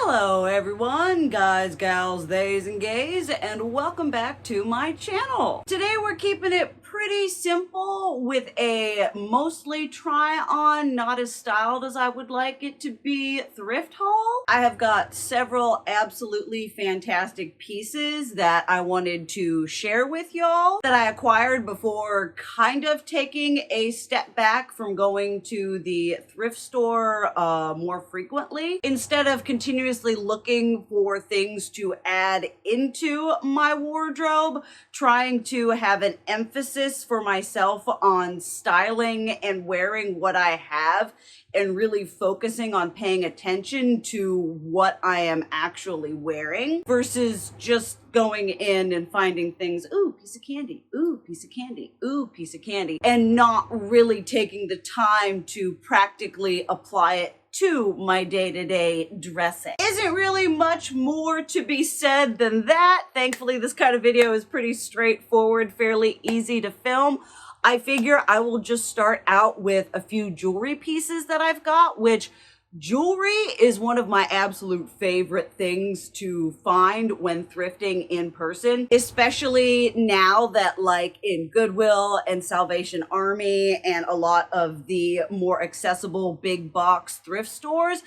Hello everyone, guys, gals, theys, and gays, and welcome back to my channel. Today we're keeping it pretty simple with a mostly try on, not as styled as I would like it to be, thrift haul. I have got several absolutely fantastic pieces that I wanted to share with y'all that I acquired before kind of taking a step back from going to the thrift store more frequently. Instead of continuously looking for things to add into my wardrobe, trying to have an emphasis for myself on styling and wearing what I have and really focusing on paying attention to what I am actually wearing versus just going in and finding things, ooh, piece of candy, ooh, piece of candy, ooh, piece of candy, and not really taking the time to practically apply it to my day-to-day dressing. Isn't really much more to be said than that. Thankfully, this kind of video is pretty straightforward, fairly easy to film. I figure I will just start out with a few jewelry pieces that I've got, which jewelry is one of my absolute favorite things to find when thrifting in person, especially now that like in Goodwill and Salvation Army and a lot of the more accessible big box thrift stores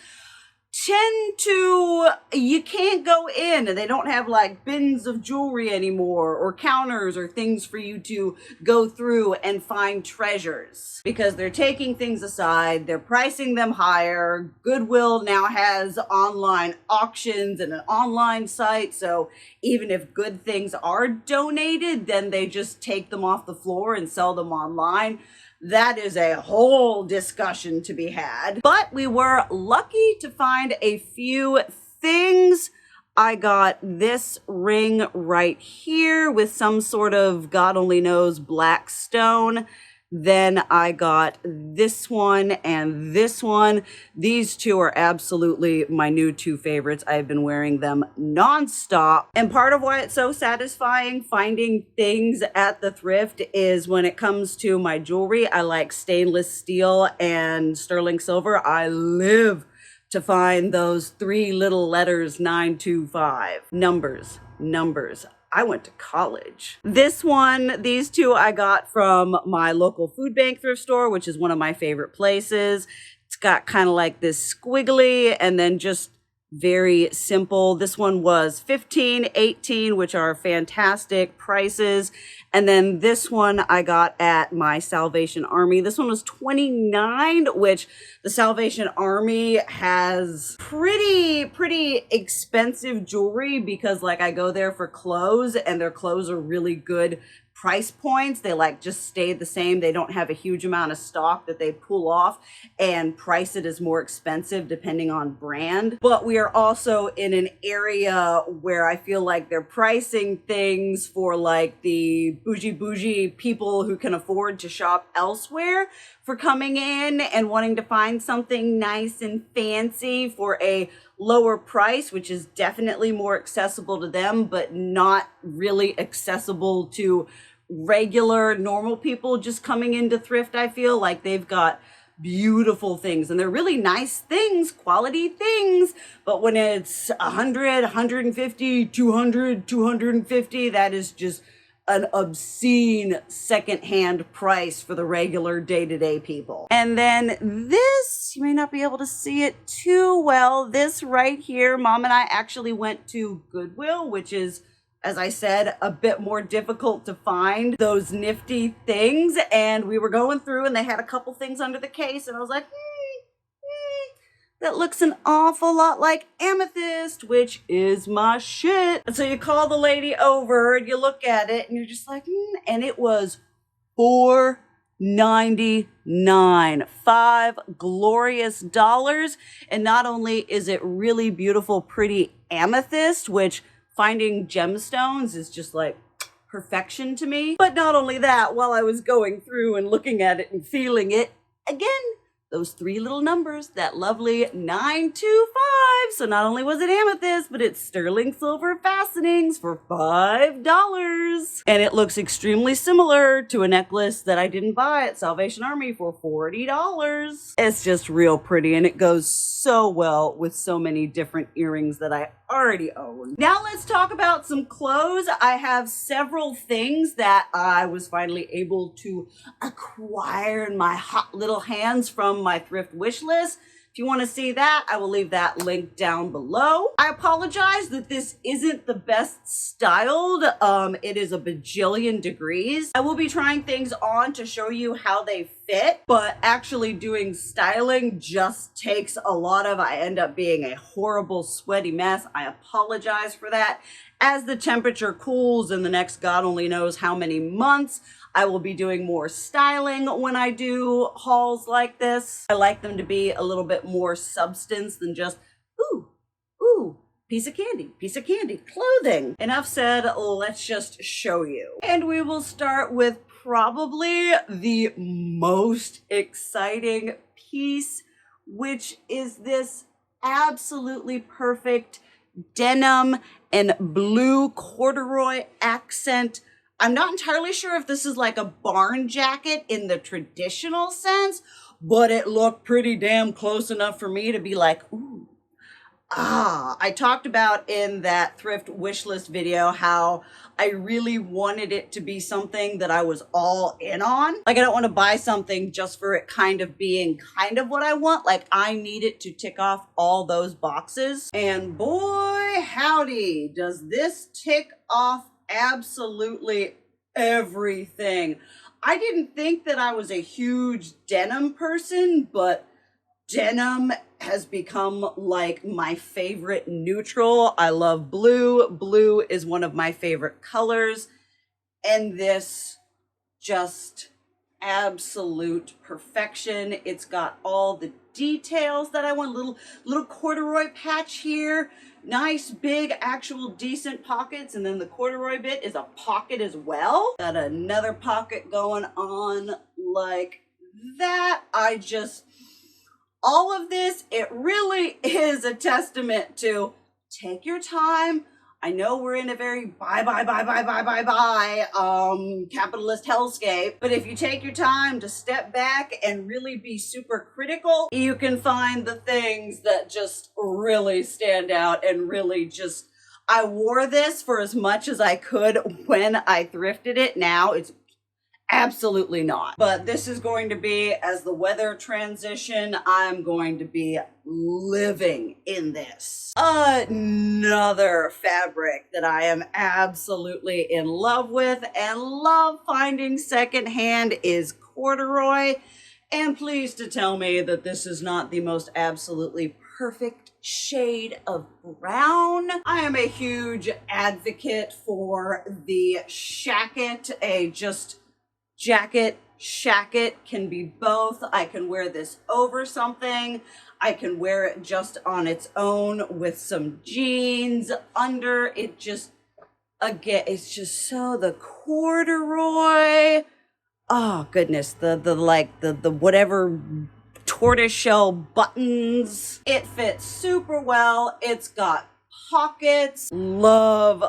tend to, you can't go in and they don't have like bins of jewelry anymore or counters or things for you to go through and find treasures because they're taking things aside, they're pricing them higher. Goodwill now has online auctions and an online site, so even if good things are donated, then they just take them off the floor and sell them online. That is a whole discussion to be had. But we were lucky to find a few things. I got this ring right here with some sort of God only knows black stone. Then I got this one and this one. These two are absolutely my new two favorites. I've been wearing them nonstop. And part of why it's so satisfying finding things at the thrift is when it comes to my jewelry, I like stainless steel and sterling silver. I live to find those three little letters 925. Numbers, numbers. I went to college. This one, these two I got from my local food bank thrift store, which is one of my favorite places. It's got kind of like this squiggly and then just very simple. This one was $15, $18, which are fantastic prices. And then this one I got at my Salvation Army. This one was $29, which the Salvation Army has pretty expensive jewelry because like I go there for clothes and their clothes are really good price points. They like just stay the same. They don't have a huge amount of stock that they pull off and price it as more expensive depending on brand. But we are also in an area where I feel like they're pricing things for like the bougie people who can afford to shop elsewhere for coming in and wanting to find something nice and fancy for a lower price, which is definitely more accessible to them, but not really accessible to regular normal people just coming into thrift. I feel like they've got beautiful things and they're really nice things, quality things, but when it's 100, 150, 200, 250, that is just an obscene secondhand price for the regular day-to-day people. And then this, you may not be able to see it too well, this right here, Mom and I actually went to Goodwill, which is, as I said, a bit more difficult to find those nifty things. And we were going through and they had a couple things under the case and I was like, that looks an awful lot like amethyst, which is my shit. And so you call the lady over and you look at it and you're just like, and it was $4.99, $5 glorious dollars. And not only is it really beautiful, pretty amethyst, which finding gemstones is just like perfection to me. But not only that, while I was going through and looking at it and feeling it, again, those three little numbers, that lovely 925. So not only was it amethyst, but it's sterling silver fastenings for $5. And it looks extremely similar to a necklace that I didn't buy at Salvation Army for $40. It's just real pretty, and it goes so well with so many different earrings that I already own. Now let's talk about some clothes. I have several things that I was finally able to acquire in my hot little hands from my thrift wish list. If you want to see that, I will leave that link down below. I apologize that this isn't the best styled. It is a bajillion degrees. I will be trying things on to show you how they fit, but actually doing styling just takes a lot of, I end up being a horrible sweaty mess. I apologize for that. As the temperature cools in the next God only knows how many months, I will be doing more styling when I do hauls like this. I like them to be a little bit more substance than just, ooh, piece of candy, clothing. Enough said, let's just show you. And we will start with probably the most exciting piece, which is this absolutely perfect denim and blue corduroy accent. I'm not entirely sure if this is like a barn jacket in the traditional sense, but it looked pretty damn close enough for me to be like, ooh. I talked about in that thrift wish list video how I really wanted it to be something that I was all in on. Like, I don't want to buy something just for it kind of being kind of what I want. Like, I need it to tick off all those boxes. And boy, howdy, does this tick off absolutely everything. I didn't think that I was a huge denim person, but denim has become like my favorite neutral. I love blue. Blue is one of my favorite colors. And this just absolute perfection. It's got all the details that I want. Little corduroy patch here. Nice, big, actual decent pockets. And then the corduroy bit is a pocket as well. Got another pocket going on like that. All of this, it really is a testament to take your time. I know we're in a very capitalist hellscape, but if you take your time to step back and really be super critical, you can find the things that just really stand out and really just, I wore this for as much as I could when I thrifted it. Now it's absolutely not. But this is going to be, as the weather transition, I'm going to be living in this. Another fabric that I am absolutely in love with and love finding secondhand is corduroy. And please to tell me that this is not the most absolutely perfect shade of brown. I am a huge advocate for the shacket, jacket, shacket can be both. I can wear this over something. I can wear it just on its own with some jeans under. It just, again, it's just so, the corduroy, oh goodness, the whatever tortoiseshell buttons. It fits super well. It's got pockets. Love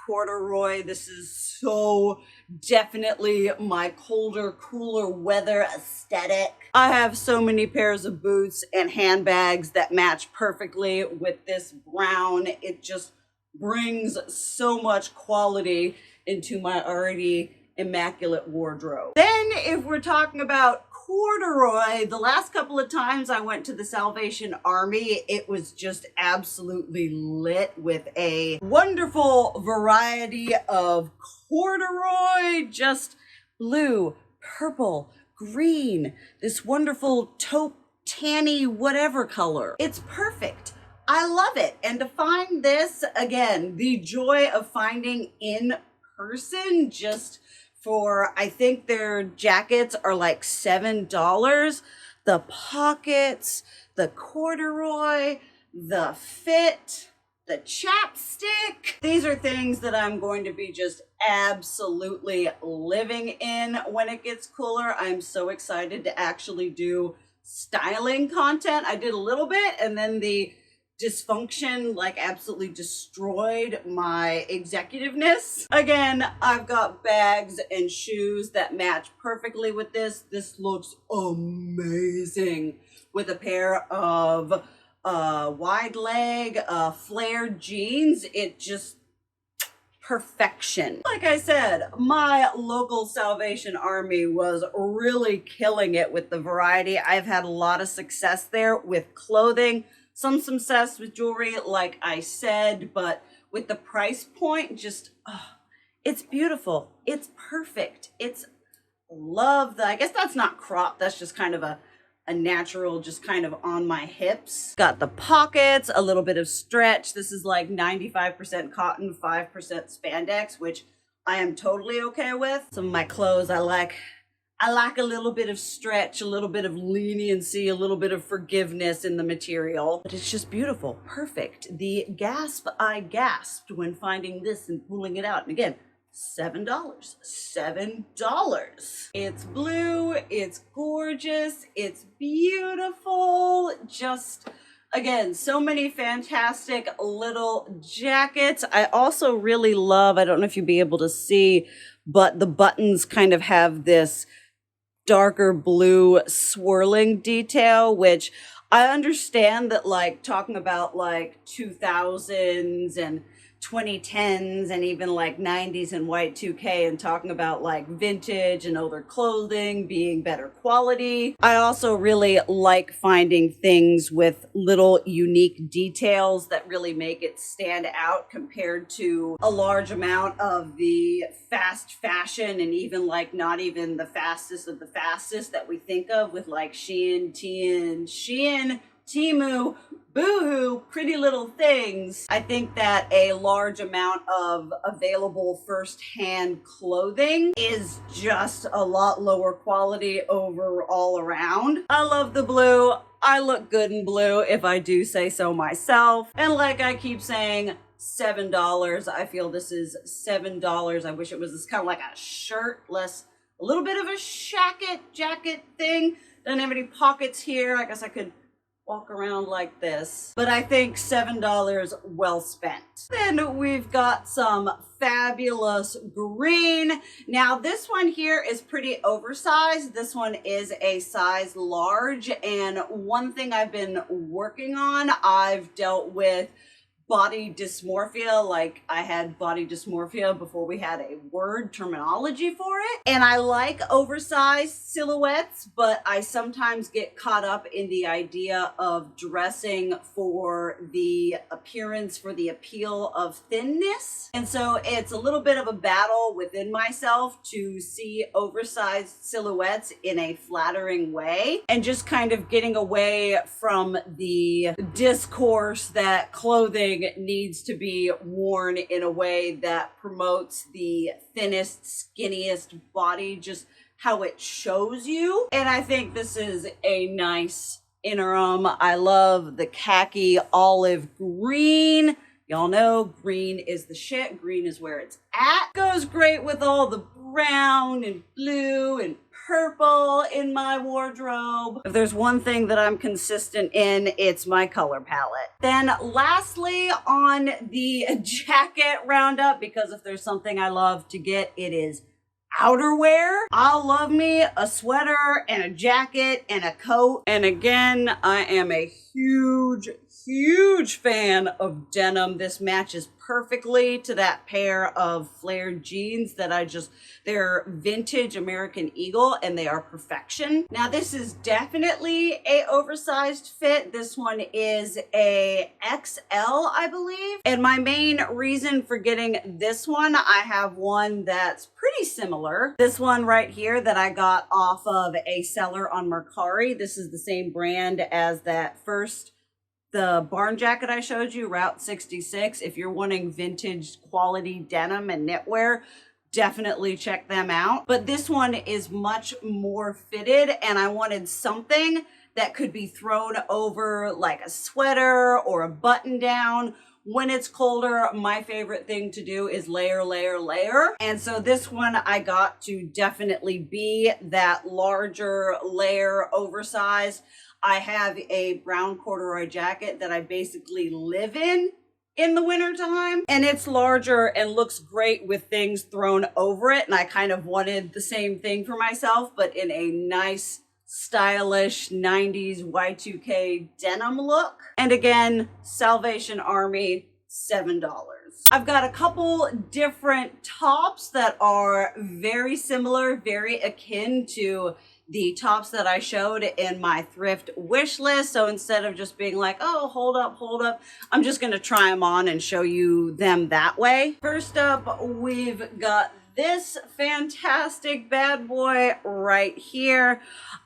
corduroy. This is so definitely my colder, cooler weather aesthetic. I have so many pairs of boots and handbags that match perfectly with this brown. It just brings so much quality into my already immaculate wardrobe. Then if we're talking about corduroy, the last couple of times I went to the Salvation Army, it was just absolutely lit with a wonderful variety of corduroy, just blue, purple, green, this wonderful taupe, tanny, whatever color. It's perfect. I love it. And to find this, again, the joy of finding in person, just for, I think their jackets are like $7. The pockets, the corduroy, the fit, the chapstick. These are things that I'm going to be just absolutely living in when it gets cooler. I'm so excited to actually do styling content. I did a little bit, and then the dysfunction like absolutely destroyed my executiveness. Again, I've got bags and shoes that match perfectly with this. This looks amazing with a pair of wide leg flared jeans. It just perfection. Like I said, my local Salvation Army was really killing it with the variety. I've had a lot of success there with clothing, some success with jewelry, like I said, but with the price point, just, it's beautiful. It's perfect. It's love I guess that's not crop. That's just kind of a natural, just kind of on my hips. Got the pockets, a little bit of stretch. This is like 95% cotton, 5% spandex, which I am totally okay with. Some of my clothes, I like a little bit of stretch, a little bit of leniency, a little bit of forgiveness in the material, but it's just beautiful, perfect. The gasp I gasped when finding this and pulling it out. And again, $7. It's blue, it's gorgeous, it's beautiful. Just, again, so many fantastic little jackets. I also really love, I don't know if you'll be able to see, but the buttons kind of have this darker blue swirling detail, which I understand that, like, talking about like 2000s and 2010s and even like 90s and Y2K, and talking about like vintage and older clothing being better quality. I also really like finding things with little unique details that really make it stand out compared to a large amount of the fast fashion, and even like not even the fastest of the fastest that we think of with like Shein, Temu, Boohoo, Pretty Little Things. I think that a large amount of available first-hand clothing is just a lot lower quality all around. I love the blue. I look good in blue, if I do say so myself. And like I keep saying, $7. I feel this is $7. I wish it was this kind of like a shirt, less a little bit of a jacket thing. Doesn't have any pockets here. I guess I could walk around like this, but I think $7 well spent. Then we've got some fabulous green. Now this one here is pretty oversized. This one is a size large, and one thing I've been working on, I've dealt with body dysmorphia. Like, I had body dysmorphia before we had a word terminology for it. And I like oversized silhouettes, but I sometimes get caught up in the idea of dressing for the appearance, for the appeal of thinness. And so it's a little bit of a battle within myself to see oversized silhouettes in a flattering way, and just kind of getting away from the discourse that clothing needs to be worn in a way that promotes the thinnest, skinniest body, just how it shows you. And I think this is a nice interim. I love the khaki olive green. Y'all know green is the shit. Green is where it's at. Goes great with all the brown and blue and purple in my wardrobe. If there's one thing that I'm consistent in, it's my color palette. Then lastly, on the jacket roundup, because if there's something I love to get, it is outerwear. I'll love me a sweater and a jacket and a coat. And again, I am a huge fan of denim. This matches perfectly to that pair of flared jeans that they're vintage American Eagle, and they are perfection. Now this is definitely a oversized fit. This one is a XL, I believe. And my main reason for getting this one, I have one that's pretty similar. This one right here that I got off of a seller on Mercari. This is the same brand as that first, the barn jacket I showed you, Route 66. If you're wanting vintage quality denim and knitwear, definitely check them out. But this one is much more fitted, and I wanted something that could be thrown over like a sweater or a button down. When it's colder, my favorite thing to do is layer, layer, layer. And so this one I got to definitely be that larger layer oversized. I have a brown corduroy jacket that I basically live in the wintertime, and it's larger and looks great with things thrown over it. And I kind of wanted the same thing for myself, but in a nice, stylish 90s Y2K denim look. And again, Salvation Army, $7. I've got a couple different tops that are very similar, very akin to the tops that I showed in my thrift wish list. So instead of just being like, oh, hold up, I'm just gonna try them on and show you them that way. First up, we've got this fantastic bad boy right here.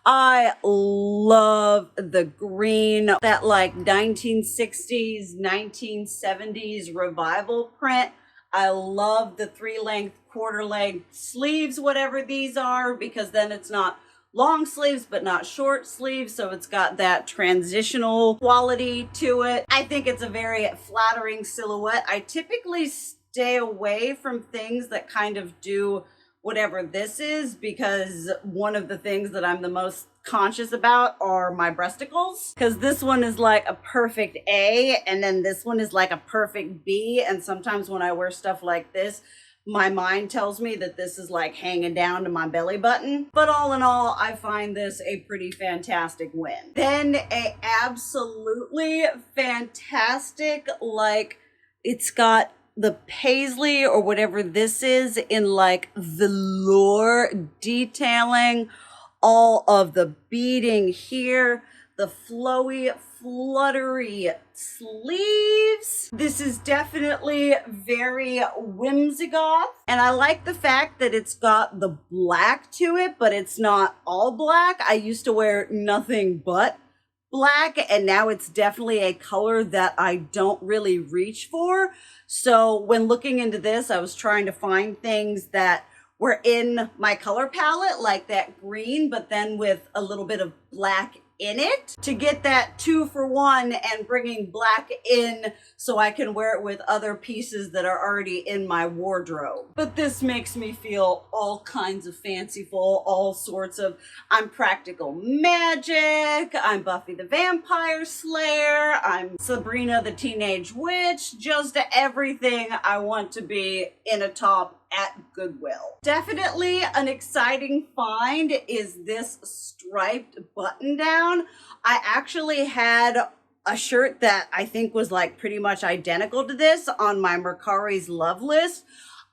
I love the green, that like 1960s, 1970s revival print. I love the 3-length, quarter-length sleeves, whatever these are, because then it's not long sleeves but not short sleeves, so it's got that transitional quality to it. I think it's a very flattering silhouette. I typically stay away from things that kind of do whatever this is, because one of the things that I'm the most conscious about are my breasticles, because this one is like a perfect A and then this one is like a perfect B, and sometimes when I wear stuff like this, my mind tells me that this is like hanging down to my belly button. But all in all, I find this a pretty fantastic win. Then a absolutely fantastic, like, it's got the paisley or whatever this is in like velour detailing, all of the beading here, the flowy, fluttery sleeves. This is definitely very whimsigoth, and I like the fact that it's got the black to it, but it's not all black. I used to wear nothing but black, and now it's definitely a color that I don't really reach for. So when looking into this, I was trying to find things that were in my color palette, like that green, but then with a little bit of black in it, to get that 2-for-1 and bringing black in so I can wear it with other pieces that are already in my wardrobe. But this makes me feel all kinds of fanciful, all sorts of, I'm Practical Magic, I'm Buffy the Vampire Slayer, I'm Sabrina the Teenage Witch, just everything I want to be in a top at Goodwill. Definitely an exciting find is this striped button down. I actually had a shirt that I think was like pretty much identical to this on my Mercari's love list.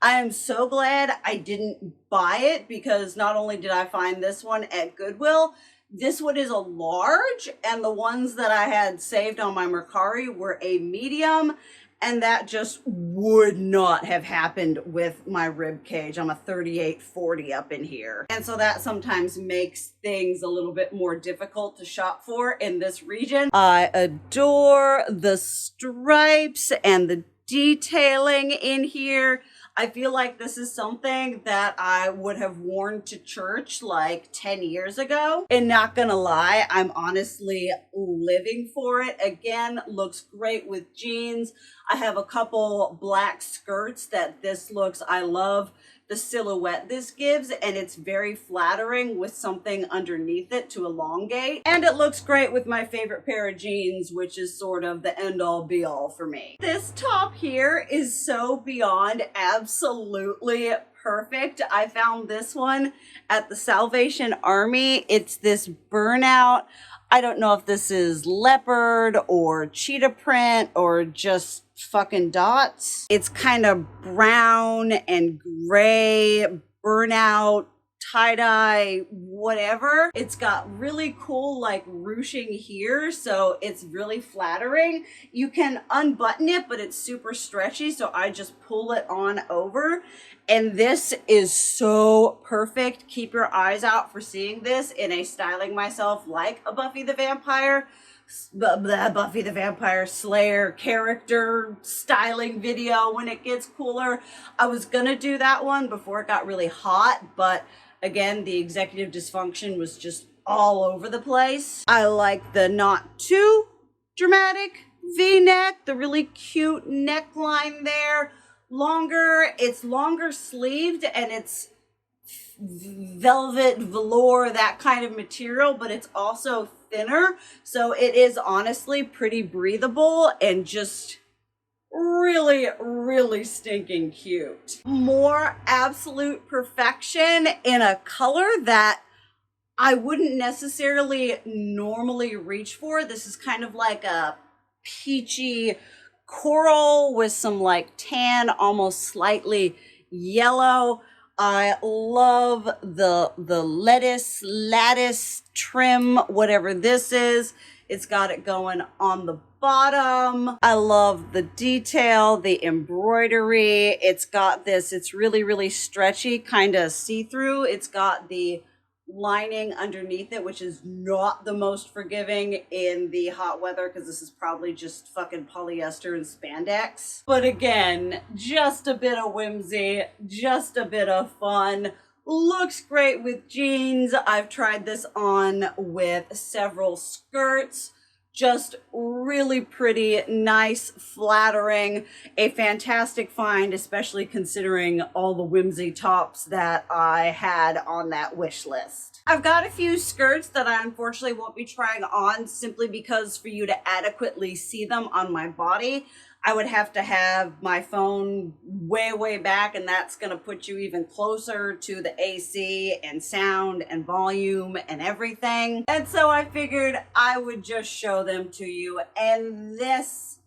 I am so glad I didn't buy it, because not only did I find this one at Goodwill, this one is a large, and the ones that I had saved on my Mercari were a medium, and that just would not have happened with my rib cage. I'm a 38-40 up in here. And so that sometimes makes things a little bit more difficult to shop for in this region. I adore the stripes and the detailing in here. I feel like this is something that I would have worn to church like 10 years ago. And not gonna lie, I'm honestly living for it. Again, looks great with jeans. I have a couple black skirts that this looks, I love the silhouette this gives, and it's very flattering with something underneath it to elongate. And it looks great with my favorite pair of jeans, which is sort of the end all be all for me. This top here is so beyond absolutely perfect. I found this one at the Salvation Army. It's this burnout, I don't know if this is leopard or cheetah print or just fucking dots. It's kind of brown and gray, burnout, tie-dye, whatever. It's got really cool like ruching here, so it's really flattering. You can unbutton it, but it's super stretchy, so I just pull it on over. And this is so perfect. Keep your eyes out for seeing this in a styling myself like a Buffy the Vampire Slayer character styling video when it gets cooler. I was gonna do that one before it got really hot, but again, the executive dysfunction was just all over the place. I like the not too dramatic V-neck, the really cute neckline there. It's longer sleeved and it's velvet, velour, that kind of material, but it's also thinner. So it is honestly pretty breathable and just really, really stinking cute. More absolute perfection in a color that I wouldn't necessarily normally reach for. This is kind of like a peachy coral with some like tan, almost slightly yellow. I love the lattice trim, whatever this is. It's got it going on the bottom. I love the detail, the embroidery. It's got this, it's really, really stretchy, kind of see-through. It's got the lining underneath it, which is not the most forgiving in the hot weather because this is probably just fucking polyester and spandex. But again, just a bit of whimsy, just a bit of fun. Looks great with jeans. I've tried this on with several skirts. Just really pretty, nice, flattering, a fantastic find, especially considering all the whimsy tops that I had on that wish list. I've got a few skirts that I unfortunately won't be trying on simply because for you to adequately see them on my body, I would have to have my phone way, way back, and that's going to put you even closer to the AC and sound and volume and everything. And so I figured I would just show them to you. And this,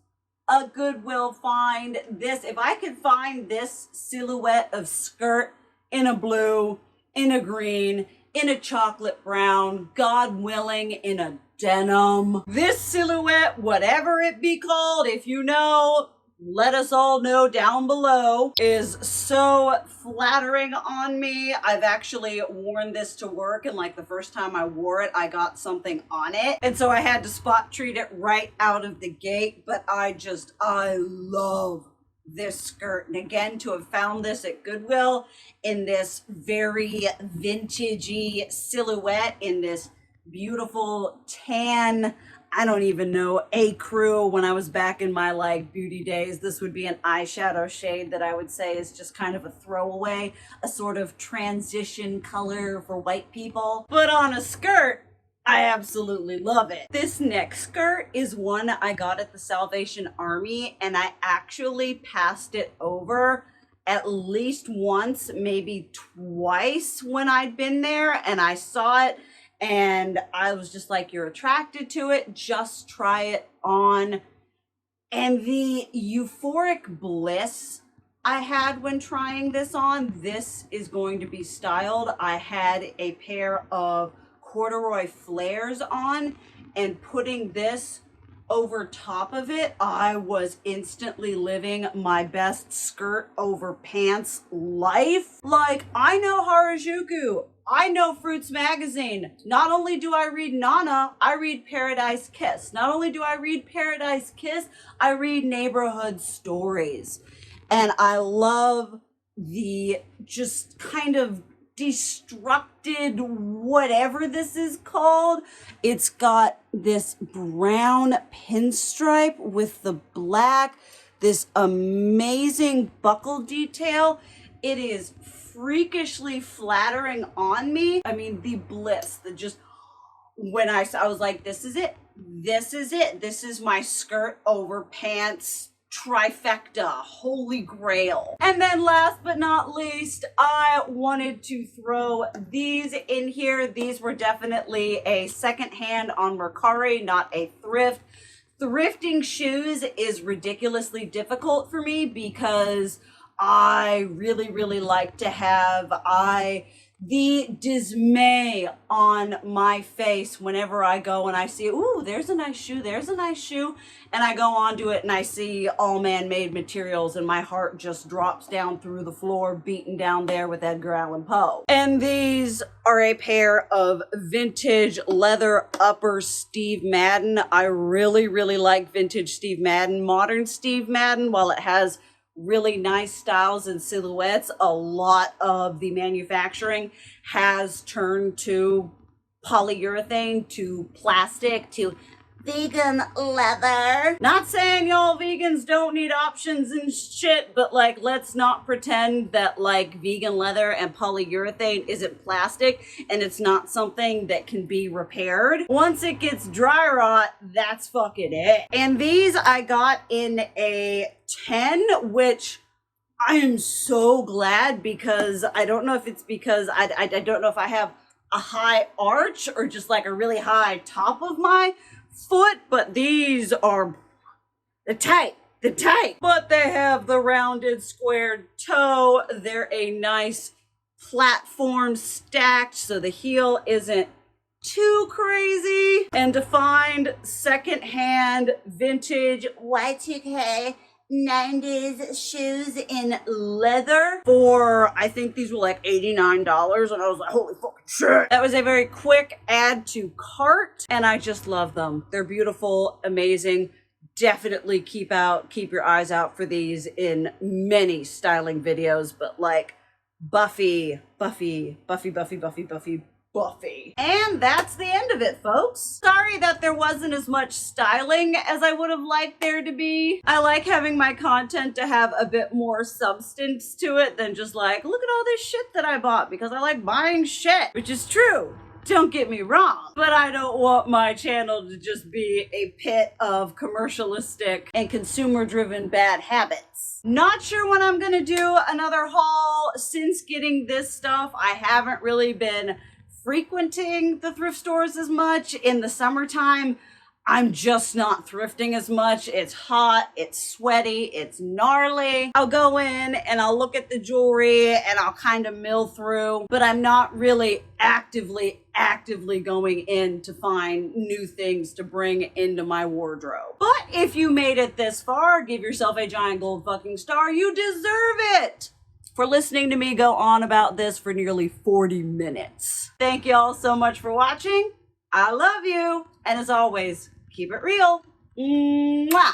a Goodwill find. This, if I could find this silhouette of skirt in a blue, in a green, in a chocolate brown, God willing, in a denim. This silhouette, whatever it be called, if you know, let us all know down below, is so flattering on me. I've actually worn this to work, and like the first time I wore it, I got something on it. And so I had to spot treat it right out of the gate, but I love this skirt. And again, to have found this at Goodwill in this very vintagey silhouette, in this beautiful tan, I don't even know, ecru. When I was back in my like beauty days, this would be an eyeshadow shade that I would say is just kind of a throwaway, a sort of transition color for white people. But on a skirt, I absolutely love it. This next skirt is one I got at the Salvation Army, and I actually passed it over at least once, maybe twice when I'd been there, and I saw it and I was just like, you're attracted to it, just try it on. And the euphoric bliss I had when trying this on, this is going to be styled. I had a pair of corduroy flares on, and putting this over top of it, I was instantly living my best skirt over pants life. Like, I know Harajuku, I know Fruits Magazine. Not only do I read Nana, I read Paradise Kiss. Not only do I read Paradise Kiss, I read Neighborhood Stories. And I love the just kind of destructed whatever this is called. It's got this brown pinstripe with the black, this amazing buckle detail. It is freakishly flattering on me. I mean, the bliss, the just, when I was like, this is it. This is it. This is my skirt over pants trifecta, holy grail. And then last but not least, I wanted to throw these in here. These were definitely a secondhand on Mercari, not a thrift. Thrifting shoes is ridiculously difficult for me because I really, really like to have the dismay on my face whenever I go and I see, ooh, there's a nice shoe, there's a nice shoe. And I go onto it and I see all man-made materials and my heart just drops down through the floor, beaten down there with Edgar Allan Poe. And these are a pair of vintage leather upper Steve Madden. I really, really like vintage Steve Madden. Modern Steve Madden, while it has really nice styles and silhouettes, a lot of the manufacturing has turned to polyurethane to plastic to vegan leather. Not saying y'all vegans don't need options and shit, but like, let's not pretend that like vegan leather and polyurethane isn't plastic and it's not something that can be repaired. Once it gets dry rot, that's fucking it. And these I got in a 10, which I am so glad, because I don't know if it's because I don't know if I have a high arch or just like a really high top of my foot, but these are the tight, but they have the rounded squared toe. They're a nice platform stacked so the heel isn't too crazy. And to find secondhand vintage Y2K 90s shoes in leather for, I think these were like $89, and I was like, holy fucking shit. That was a very quick add to cart, and I just love them. They're beautiful, amazing. Definitely keep your eyes out for these in many styling videos, but like Buffy. And that's the end of it, folks. Sorry that there wasn't as much styling as I would have liked there to be. I like having my content to have a bit more substance to it than just like, look at all this shit that I bought, because I like buying shit, which is true. Don't get me wrong, but I don't want my channel to just be a pit of commercialistic and consumer-driven bad habits. Not sure when I'm gonna do another haul. Since getting this stuff, I haven't really been frequenting the thrift stores as much. In the summertime, I'm just not thrifting as much. It's hot, it's sweaty, it's gnarly. I'll go in and I'll look at the jewelry and I'll kind of mill through, but I'm not really actively going in to find new things to bring into my wardrobe. But if you made it this far, give yourself a giant gold fucking star. You deserve it for listening to me go on about this for nearly 40 minutes. Thank you all so much for watching. I love you. And as always, keep it real. Mwah.